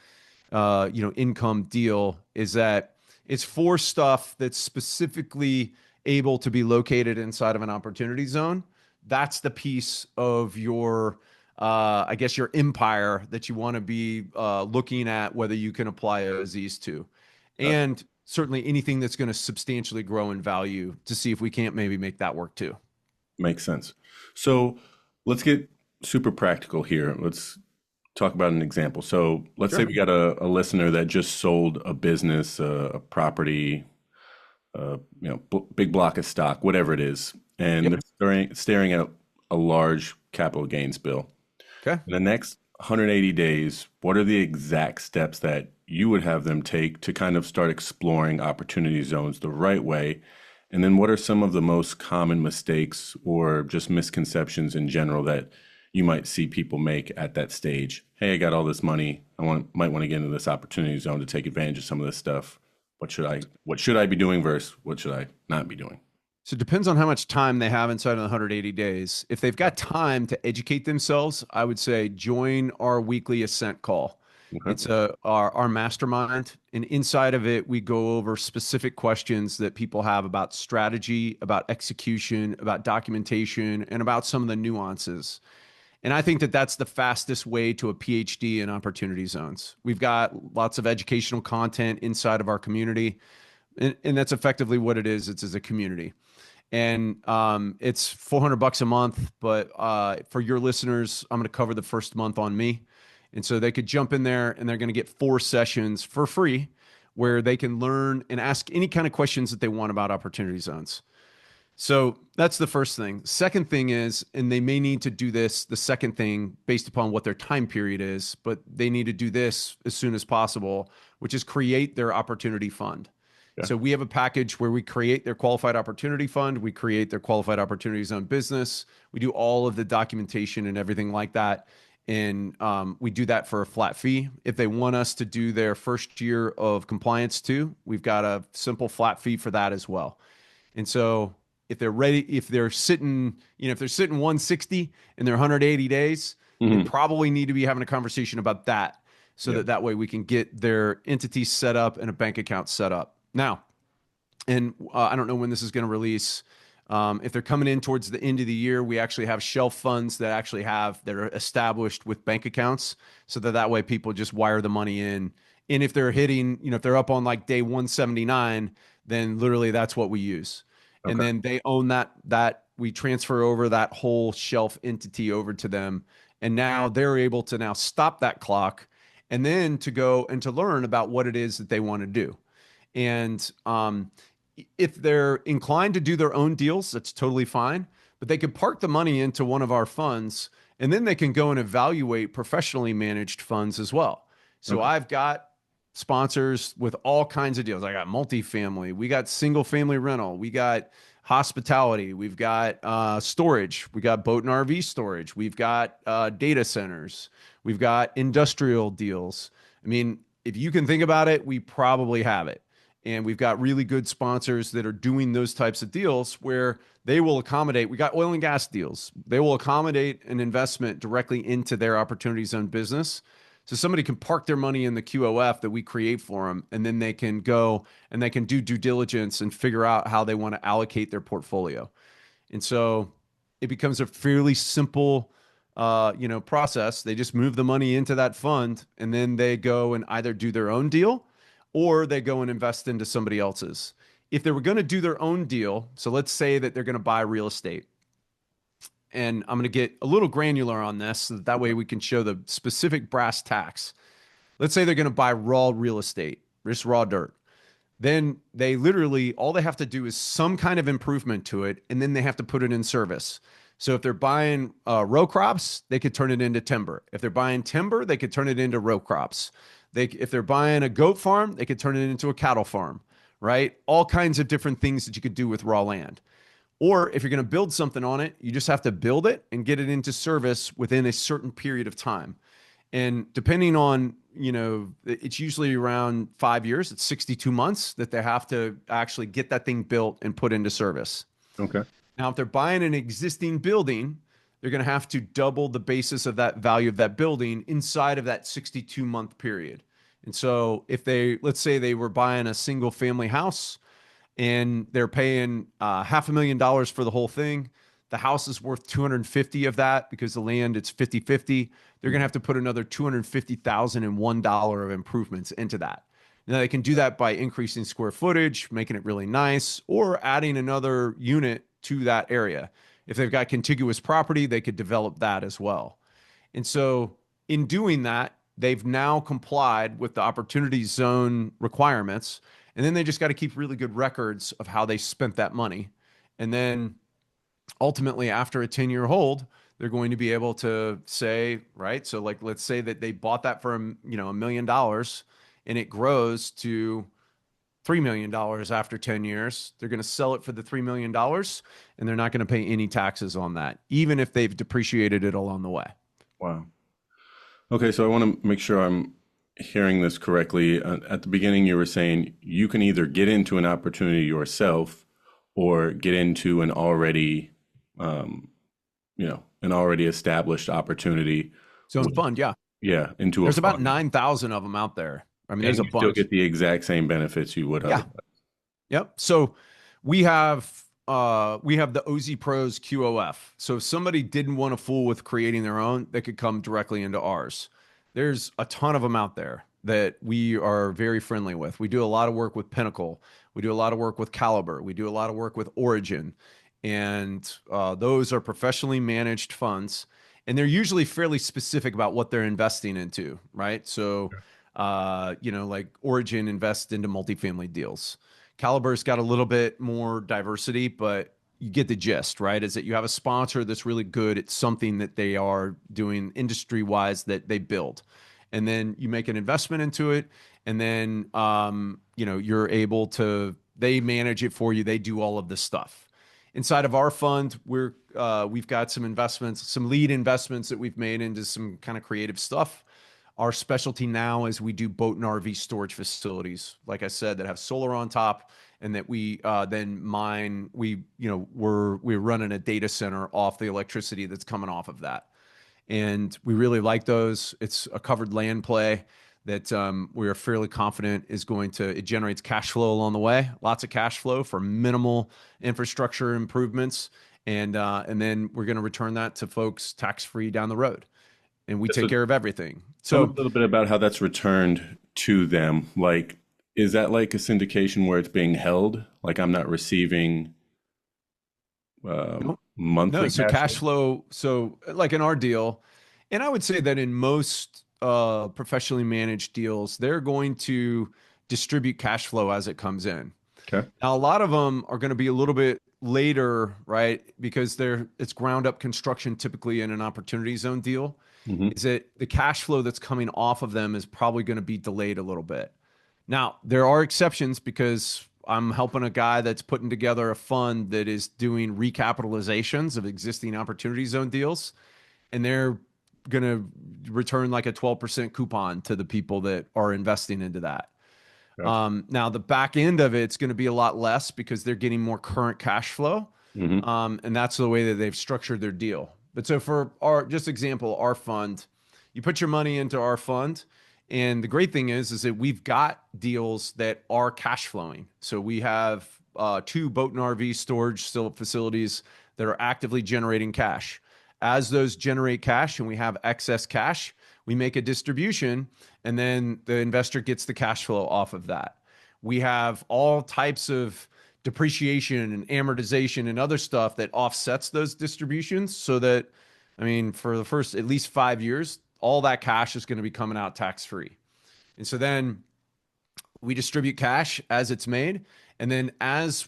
income deal. Is that it's for stuff that's specifically able to be located inside of an opportunity zone. That's the piece of your I guess your empire that you want to be looking at whether you can apply OZs to. Uh, And certainly anything that's going to substantially grow in value to see if we can't maybe make that work too. Makes sense. So let's get super practical here. Let's talk about an example. So let's say Sure. we got a listener that just sold a business, a property, big block of stock, whatever it is, and Yep. they're staring at a large capital gains bill. Okay. In the next 180 days, what are the exact steps that you would have them take to kind of start exploring opportunity zones the right way? And then what are some of the most common mistakes or just misconceptions in general that you might see people make at that stage? Hey, I got all this money. Might want to get into this opportunity zone to take advantage of some of this stuff. What should I be doing versus what should I not be doing? So it depends on how much time they have inside of the 180 days. If they've got time to educate themselves, I would say join our weekly Ascent call. Okay. It's our mastermind, and inside of it, we go over specific questions that people have about strategy, about execution, about documentation, and about some of the nuances. And I think that that's the fastest way to a PhD in opportunity zones. We've got lots of educational content inside of our community, and that's effectively what it is. It's as a community. And it's $400 a month, but for your listeners, I'm going to cover the first month on me. And so they could jump in there and they're going to get 4 sessions for free where they can learn and ask any kind of questions that they want about opportunity zones. So that's the first thing. Second thing is, and they may need to do this, the second thing based upon what their time period is, but they need to do this as soon as possible, which is create their opportunity fund. Yeah. So we have a package where we create their qualified opportunity fund, we create their qualified opportunity zone business, we do all of the documentation and everything like that. And we do that for a flat fee. If they want us to do their first year of compliance too, we've got a simple flat fee for that as well. And so if they're ready, if they're sitting, if they're sitting 160 in their 180 days, they Mhm. probably need to be having a conversation about that so Yeah. that way we can get their entity set up and a bank account set up. Now, and I don't know when this is going to release. If they're coming in towards the end of the year, we actually have shelf funds that are established with bank accounts, so that way people just wire the money in. And if they're hitting, if they're up on like day 179, then literally that's what we use. And Okay. then they own that we transfer over that whole shelf entity over to them, and now they're able to now stop that clock and then to go and to learn about what it is that they want to do. And if they're inclined to do their own deals, that's totally fine. But they could park the money into one of our funds, and then they can go and evaluate professionally managed funds as well. So Okay. I've got sponsors with all kinds of deals. I got multifamily, we got single family rental, we got hospitality, we've got storage, we got boat and RV storage, we've got data centers, we've got industrial deals. I mean, if you can think about it, we probably have it. And we've got really good sponsors that are doing those types of deals where they will accommodate. We got oil and gas deals. They will accommodate an investment directly into their opportunity zone business. So somebody can park their money in the QOF that we create for them, and then they can go and they can do due diligence and figure out how they want to allocate their portfolio. And so it becomes a fairly simple, process. They just move the money into that fund, and then they go and either do their own deal or they go and invest into somebody else's. If they were going to do their own deal, so let's say that they're going to buy real estate, and I'm going to get a little granular on this so that way we can show the specific brass tacks. Let's say they're going to buy raw real estate, just raw dirt. Then they literally, all they have to do is some kind of improvement to it, and then they have to put it in service. So if they're buying row crops, they could turn it into timber. If they're buying timber, they could turn it into row crops. If they're buying a goat farm, they could turn it into a cattle farm, right? All kinds of different things that you could do with raw land. Or if you're going to build something on it, you just have to build it and get it into service within a certain period of time. And depending on, it's usually around 5 years, it's 62 months that they have to actually get that thing built and put into service. Okay. Now, if they're buying an existing building, they're going to have to double the basis of that value of that building inside of that 62-month period. And so if let's say they were buying a single family house and they're paying $500,000 for the whole thing, the house is worth 250 of that because the land, it's 50-50. They're going to have to put another $250,001 of improvements into that. Now they can do that by increasing square footage, making it really nice, or adding another unit to that area. If they've got contiguous property, they could develop that as well. And so in doing that, they've now complied with the opportunity zone requirements. And then they just got to keep really good records of how they spent that money. And then ultimately, after a 10-year hold, they're going to be able to say, right? So like, let's say that they bought that for $1 million and it grows to $3 million after 10 years. They're going to sell it for the $3 million and they're not going to pay any taxes on that, even if they've depreciated it along the way. Wow. Okay, so I want to make sure I'm hearing this correctly. At the beginning, you were saying you can either get into an opportunity yourself or get into an already, an already established opportunity. Zone fund, yeah. Yeah, into There's a about fund. 9,000 of them out there. I mean, And there's a you still bunch. get the exact same benefits you would Yeah. otherwise. Yep. So we have the OZ Pros QOF. So if somebody didn't want to fool with creating their own, they could come directly into ours. There's a ton of them out there that we are very friendly with. We do a lot of work with Pinnacle. We do a lot of work with Caliber. We do a lot of work with Origin. And those are professionally managed funds. And they're usually fairly specific about what they're investing into, right? So, like Origin invests into multifamily deals. Caliber's got a little bit more diversity, but you get the gist, right? Is that you have a sponsor that's really good at something that they are doing industry wise that they build. And then you make an investment into it. And then, you're able to, they manage it for you. They do all of this stuff. Inside of our fund, we've got some investments, some lead investments that we've made into some kind of creative stuff. Our specialty now is we do boat and RV storage facilities, like I said, that have solar on top, and that we then mine. We're running a data center off the electricity that's coming off of that, and we really like those. It's a covered land play that we are fairly confident is it generates cash flow along the way, lots of cash flow for minimal infrastructure improvements, and then we're going to return that to folks tax-free down the road. And we take care of everything. Tell me So a little bit about how that's returned to them. Like, is that like a syndication where it's being held? Like I'm not receiving monthly so cash flow. So like in our deal, and I would say that in most professionally managed deals, they're going to distribute cash flow as it comes in. Okay. Now, a lot of them are going to be a little bit later, right? Because it's ground up construction typically in an opportunity zone deal. Mm-hmm. Is that the cash flow that's coming off of them is probably going to be delayed a little bit. Now, there are exceptions because I'm helping a guy that's putting together a fund that is doing recapitalizations of existing opportunity zone deals, and they're going to return like a 12% coupon to the people that are investing into that. Gotcha. Now, the back end of it's going to be a lot less because they're getting more current cash flow. Mm-hmm. And that's the way that they've structured their deal. But so for our fund, you put your money into our fund. And the great thing is that we've got deals that are cash flowing. So we have 2 boat and RV storage facilities that are actively generating cash. As those generate cash and we have excess cash, we make a distribution and then the investor gets the cash flow off of that. We have all types of depreciation and amortization and other stuff that offsets those distributions so that, for the first at least 5 years, all that cash is going to be coming out tax-free. And so then we distribute cash as it's made. And then as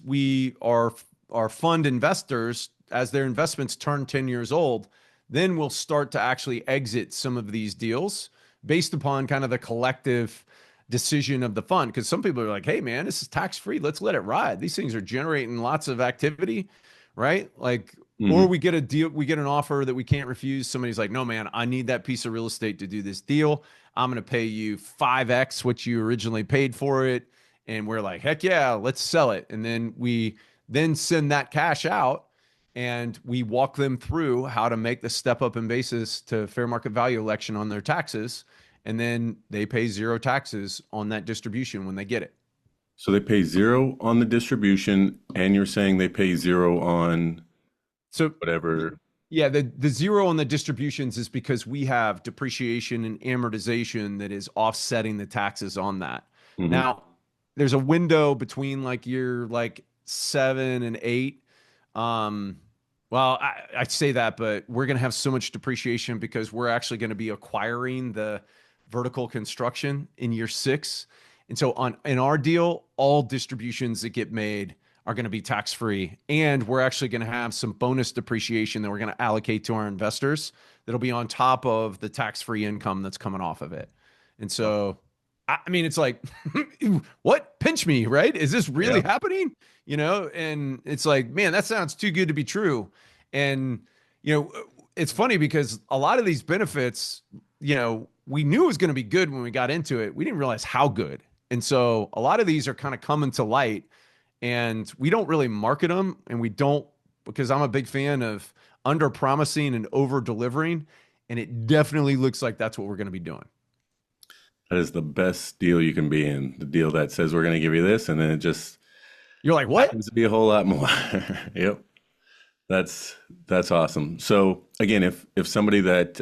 our fund investors, as their investments turn 10 years old, then we'll start to actually exit some of these deals based upon kind of the collective decision of the fund. Because some people are like, hey, man, this is tax free. Let's let it ride. These things are generating lots of activity, right? Like, or Hmm. we get a deal, we get an offer that we can't refuse. Somebody's like, no, man, I need that piece of real estate to do this deal. I'm going to pay you 5x what you originally paid for it. And we're like, heck yeah, let's sell it. And then we then send that cash out and we walk them through how to make the step up in basis to fair market value election on their taxes. And then they pay zero taxes on that distribution when they get it. So they pay zero on the distribution, and you're saying they pay zero on So whatever. yeah, the zero on the distributions is because we have depreciation and amortization that is offsetting the taxes on that. Hmm. Now, there's a window between like year like 7 and 8. Um, well, I say that, but we're going to have so much depreciation because we're actually going to be acquiring the vertical construction in year 6. And so on in our deal, all distributions that get made are going to be tax free. And we're actually going to have some bonus depreciation that we're going to allocate to our investors that'll be on top of the tax free income that's coming off of it. And so, I mean, it's like, what? Pinch me, right? Is this really Yeah. happening? And it's like, man, that sounds too good to be true. And, it's funny because a lot of these benefits, we knew it was going to be good when we got into it. We didn't realize how good. And so a lot of these are kind of coming to light and we don't really market them and we don't because I'm a big fan of under promising and over delivering and it definitely looks like that's what we're going to be doing. That is the best deal you can be in. The deal that says we're going to give you this, and then it just You're like, what? happens to be a whole lot more. Yep. That's that's awesome. So again, if somebody that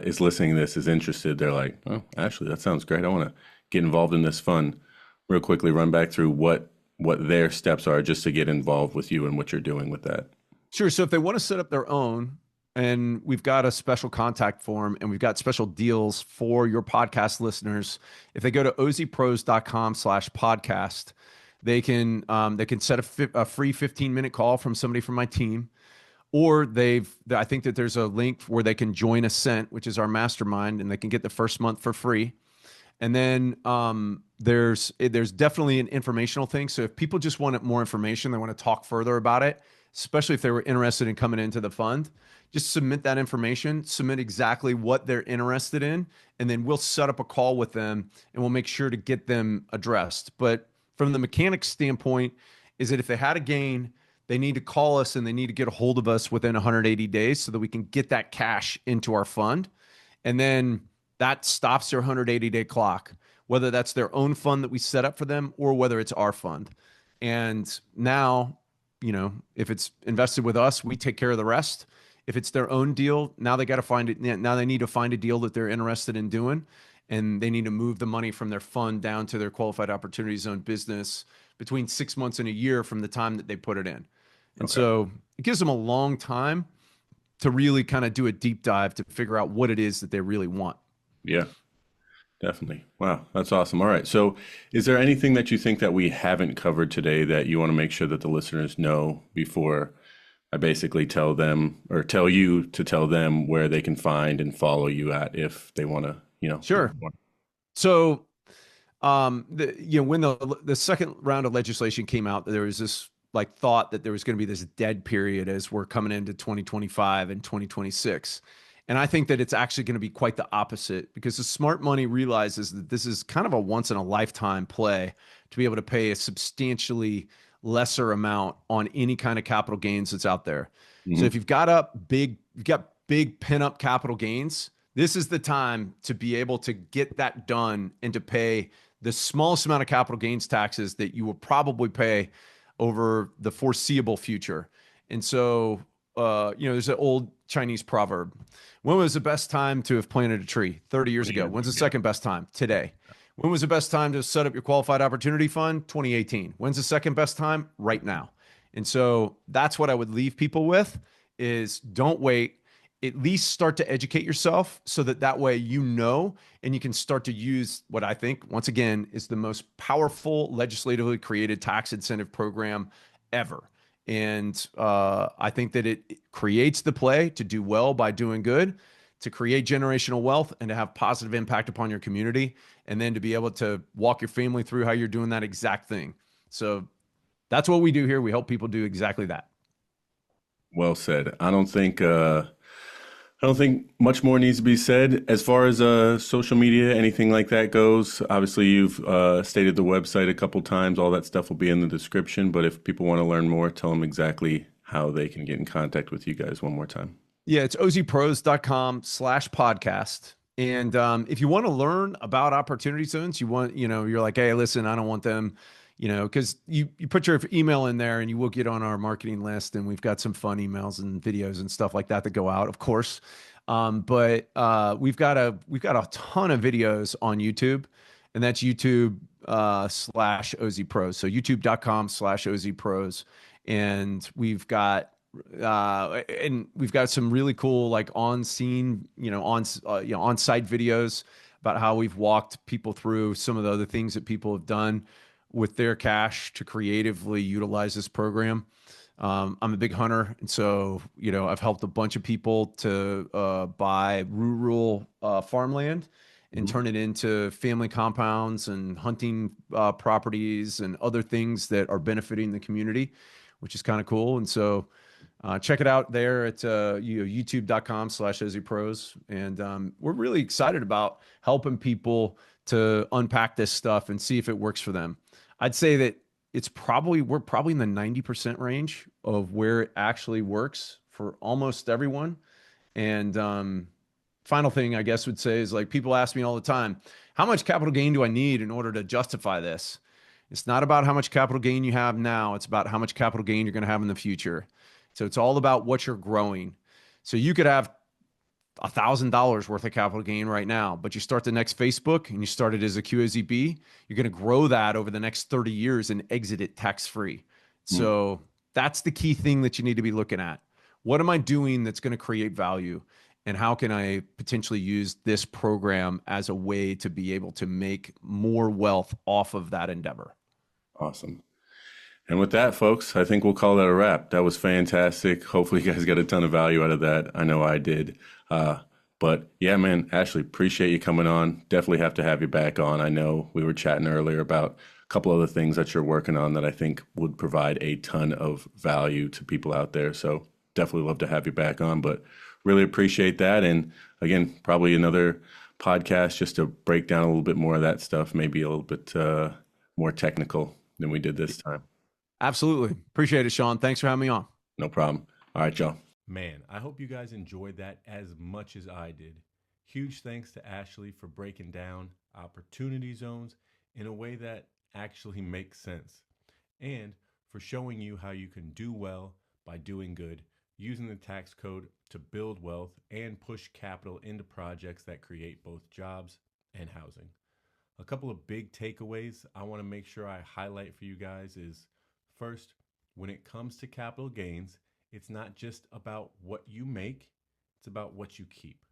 is listening to this is interested, they're like, "Oh, actually, that sounds great. I want to get involved in this fund." Real quickly, run back through what their steps are just to get involved with you and what you're doing with that. Sure. So if they want to set up their own, and we've got a special contact form and we've got special deals for your podcast listeners. If they go to ozpros.com/podcast, they can set a free 15-minute call from somebody from my team. Or I think that there's a link where they can join Ascent, which is our mastermind, and they can get the first month for free. And then there's definitely an informational thing. So if people just want more information, they want to talk further about it, especially if they were interested in coming into the fund, just submit that information, submit exactly what they're interested in, and then we'll set up a call with them and we'll make sure to get them addressed. But from the mechanics standpoint, is that if they had a gain, they need to call us and they need to get a hold of us within 180 days so that we can get that cash into our fund. And then that stops their 180-day clock, whether that's their own fund that we set up for them or whether it's our fund. And now, if it's invested with us, we take care of the rest. If it's their own deal, now they got to find it. Now they need to find a deal that they're interested in doing, and they need to move the money from their fund down to their qualified opportunity zone business between 6 months and a year from the time that they put it in. And Okay. so it gives them a long time to really kind of do a deep dive to figure out what it is that they really want. Yeah, definitely. Wow, that's awesome. All right. So, is there anything that you think that we haven't covered today that you want to make sure that the listeners know before I basically tell them or tell you to tell them where they can find and follow you at if they want to, Sure. So, when the second round of legislation came out, there was this like thought that there was going to be this dead period as we're coming into 2025 and 2026. And I think that it's actually going to be quite the opposite because the smart money realizes that this is kind of a once in a lifetime play to be able to pay a substantially lesser amount on any kind of capital gains that's out there. So Hmm. if you've got big pin up capital gains, this is the time to be able to get that done and to pay the smallest amount of capital gains taxes that you will probably pay over the foreseeable future. And so, there's an old Chinese proverb. When was the best time to have planted a tree? 30 years 20 ago. years. When's the Yeah. second best time? Today. When was the best time to set up your qualified opportunity fund? 2018. When's the second best time? Right now. And so that's what I would leave people with is don't wait. At least start to educate yourself so that way and you can start to use what I think once again is the most powerful legislatively created tax incentive program ever. And I think that it creates the play to do well by doing good. to create generational wealth and to have positive impact upon your community, and then to be able to walk your family through how you're doing that exact thing. So that's what we do here. We help people do exactly that. Well said. I don't think much more needs to be said as far as social media, anything like that goes. Obviously, you've stated the website a couple times. All that stuff will be in the description. But if people want to learn more, tell them exactly how they can get in contact with you guys one more time. Yeah, it's ozpros.com/podcast. And if you want to learn about opportunity zones, you're like, hey, listen, I don't want them, because you put your email in there and you will get on our marketing list. And we've got some fun emails and videos and stuff like that go out, of course. But we've got a ton of videos on YouTube, and that's YouTube /OZPros. So youtube.com/OZPros. And we've got some really cool like on scene, on site videos about how we've walked people through some of the other things that people have done with their cash to creatively utilize this program. I'm a big hunter, and so I've helped a bunch of people to buy rural farmland and Mhm. turn it into family compounds and hunting properties and other things that are benefiting the community, which is kind of cool. And so check it out there at youtube.com/OZPros. And we're really excited about helping people to unpack this stuff and see if it works for them. I'd say that we're probably in the 90% range of where it actually works for almost everyone. And final thing I guess would say is, like, people ask me all the time, how much capital gain do I need in order to justify this? It's not about how much capital gain you have now. It's about how much capital gain you're going to have in the future. So it's all about what you're growing. So you could have $1,000 worth of capital gain right now, but you start the next Facebook and you start it as a QAZB, you're going to grow that over the next 30 years and exit it tax free. Mm. So that's the key thing that you need to be looking at. What am I doing that's going to create value? And how can I potentially use this program as a way to be able to make more wealth off of that endeavor? Awesome. And with that, folks, I think we'll call that a wrap. That was fantastic. Hopefully, you guys got a ton of value out of that. I know I did. But yeah, man, Ashley, appreciate you coming on. Definitely have to have you back on. I know we were chatting earlier about a couple other things that you're working on that I think would provide a ton of value to people out there. So definitely love to have you back on. But really appreciate that. And again, probably another podcast just to break down a little bit more of that stuff, maybe a little bit more technical than we did this time. Absolutely. Appreciate it, Shawn. Thanks for having me on. No problem. All right, y'all. Man, I hope you guys enjoyed that as much as I did. Huge thanks to Ashley for breaking down opportunity zones in a way that actually makes sense, and for showing you how you can do well by doing good, using the tax code to build wealth and push capital into projects that create both jobs and housing. A couple of big takeaways I want to make sure I highlight for you guys is, first, when it comes to capital gains, it's not just about what you make, it's about what you keep.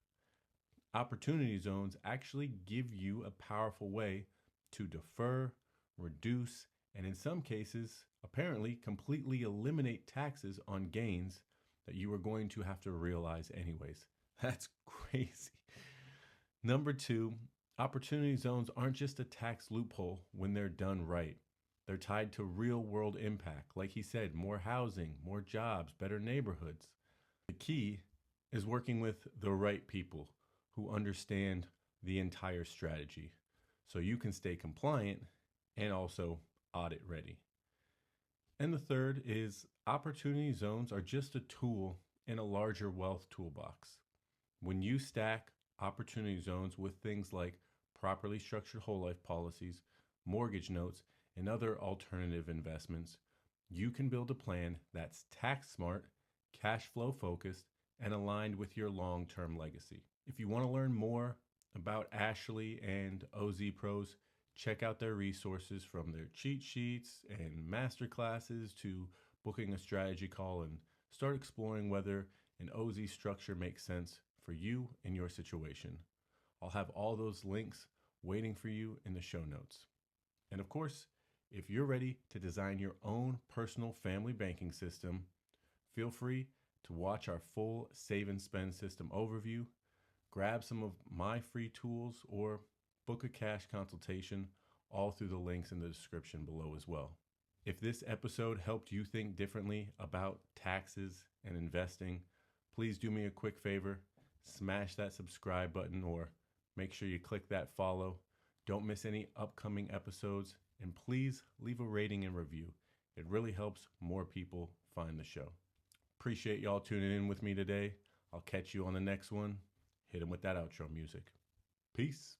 Opportunity zones actually give you a powerful way to defer, reduce, and in some cases, apparently completely eliminate taxes on gains that you are going to have to realize anyways. That's crazy. Number two, opportunity zones aren't just a tax loophole when they're done right. They're tied to real world impact. Like he said, more housing, more jobs, better neighborhoods. The key is working with the right people who understand the entire strategy so you can stay compliant and also audit ready. And the third is, opportunity zones are just a tool in a larger wealth toolbox. When you stack opportunity zones with things like properly structured whole life policies, mortgage notes, and other alternative investments, you can build a plan that's tax smart, cash flow focused, and aligned with your long term legacy. If you want to learn more about Ashley and OZ Pros, check out their resources, from their cheat sheets and master classes to booking a strategy call, and start exploring whether an OZ structure makes sense for you and your situation. I'll have all those links waiting for you in the show notes. And of course, if you're ready to design your own personal family banking system, feel free to watch our full save and spend system overview. Grab some of my free tools or book a cash consultation, all through the links in the description below as well. If this episode helped you think differently about taxes and investing, please do me a quick favor. Smash that subscribe button or make sure you click that follow. Don't miss any upcoming episodes, and please leave a rating and review. It really helps more people find the show. Appreciate y'all tuning in with me today. I'll catch you on the next one. Hit 'em with that outro music. Peace.